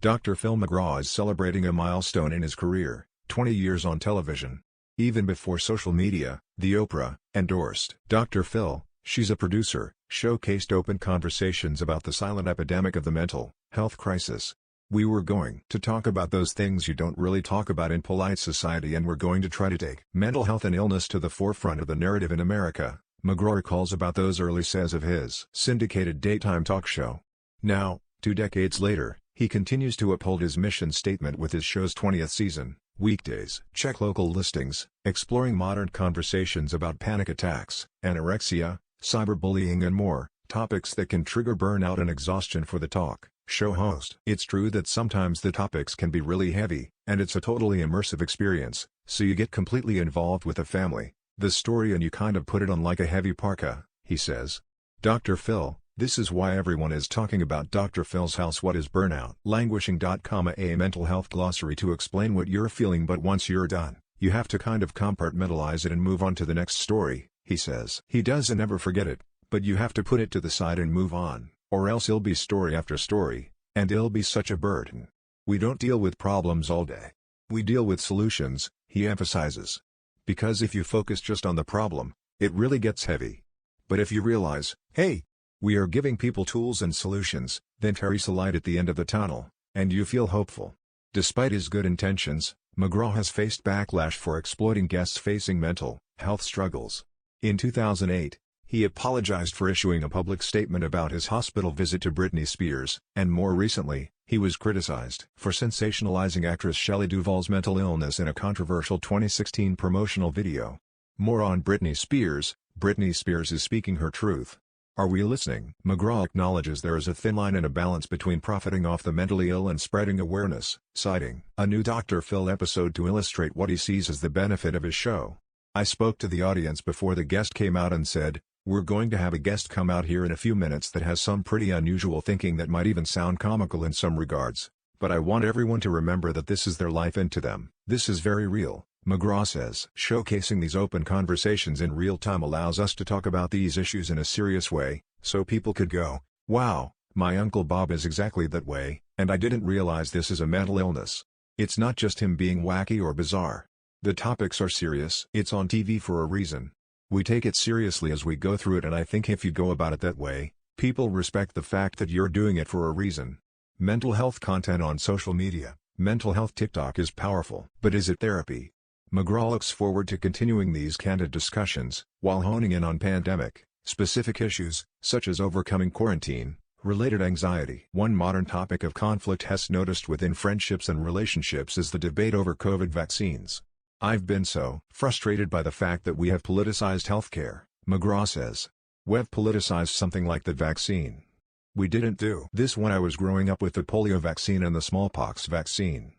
Dr. Phil McGraw is celebrating a milestone in his career, 20 years on television. Even before social media, the Oprah endorsed Dr. Phil. She's a producer, showcased open conversations about the silent epidemic of the mental health crisis. We were going to talk about those things you don't really talk about in polite society, and we're going to try to take mental health and illness to the forefront of the narrative in America, McGraw recalls about those early says of his syndicated daytime talk show. Now, 2 decades later, he continues to uphold his mission statement with his show's 20th season. Weekdays. Check local listings, exploring modern conversations about panic attacks, anorexia, cyberbullying and more, topics that can trigger burnout and exhaustion for the talk show host. It's true that sometimes the topics can be really heavy, and it's a totally immersive experience, so you get completely involved with the family, the story, and you kind of put it on like a heavy parka, he says. Dr. Phil, this is why everyone is talking about Dr. Phil's house. What is burnout? Languishing. A mental health glossary to explain what you're feeling, but once you're done, you have to kind of compartmentalize it and move on to the next story, he says. He doesn't ever forget it, but you have to put it to the side and move on, or else it'll be story after story, and it'll be such a burden. We don't deal with problems all day. We deal with solutions, he emphasizes. Because if you focus just on the problem, it really gets heavy. But if you realize, hey, we are giving people tools and solutions, then there's a light at the end of the tunnel, and you feel hopeful. Despite his good intentions, McGraw has faced backlash for exploiting guests facing mental health struggles. In 2008, he apologized for issuing a public statement about his hospital visit to Britney Spears, and more recently, he was criticized for sensationalizing actress Shelley Duvall's mental illness in a controversial 2016 promotional video. More on Britney Spears. Britney Spears is speaking her truth. Are we listening? McGraw acknowledges there is a thin line and a balance between profiting off the mentally ill and spreading awareness, citing a new Dr. Phil episode to illustrate what he sees as the benefit of his show. I spoke to the audience before the guest came out and said, we're going to have a guest come out here in a few minutes that has some pretty unusual thinking that might even sound comical in some regards, but I want everyone to remember that this is their life, and to them, this is very real, McGraw says. Showcasing these open conversations in real time allows us to talk about these issues in a serious way, so people could go, wow, my Uncle Bob is exactly that way, and I didn't realize this is a mental illness. It's not just him being wacky or bizarre. The topics are serious. It's on TV for a reason. We take it seriously as we go through it, and I think if you go about it that way, people respect the fact that you're doing it for a reason. Mental health content on social media. Mental health TikTok is powerful. But is it therapy? McGraw looks forward to continuing these candid discussions, while honing in on pandemic-specific issues, such as overcoming quarantine-related anxiety. One modern topic of conflict Hess noticed within friendships and relationships is the debate over COVID vaccines. I've been so frustrated by the fact that we have politicized healthcare, McGraw says. We've politicized something like the vaccine. We didn't do this when I was growing up with the polio vaccine and the smallpox vaccine.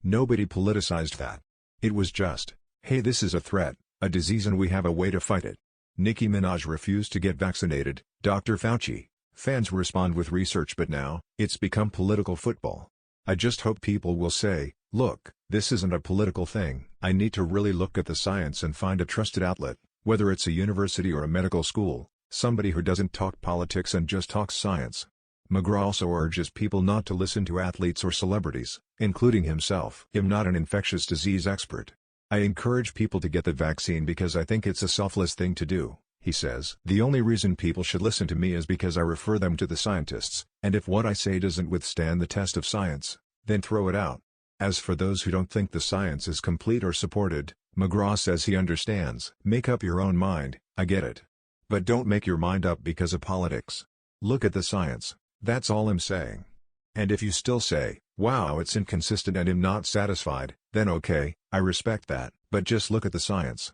Nobody politicized that. It was just, hey, this is a threat, a disease, and we have a way to fight it. Nicki Minaj refused to get vaccinated, Dr. Fauci. Fans respond with research, but now, it's become political football. I just hope people will say, look, this isn't a political thing. I need to really look at the science and find a trusted outlet, whether it's a university or a medical school, somebody who doesn't talk politics and just talks science. McGraw also urges people not to listen to athletes or celebrities, including himself. I'm not an infectious disease expert. I encourage people to get the vaccine because I think it's a selfless thing to do, he says. The only reason people should listen to me is because I refer them to the scientists, and if what I say doesn't withstand the test of science, then throw it out. As for those who don't think the science is complete or supported, McGraw says he understands. Make up your own mind, I get it. But don't make your mind up because of politics. Look at the science, that's all I'm saying. And if you still say, wow, it's inconsistent and I'm not satisfied, then okay, I respect that, but just look at the science.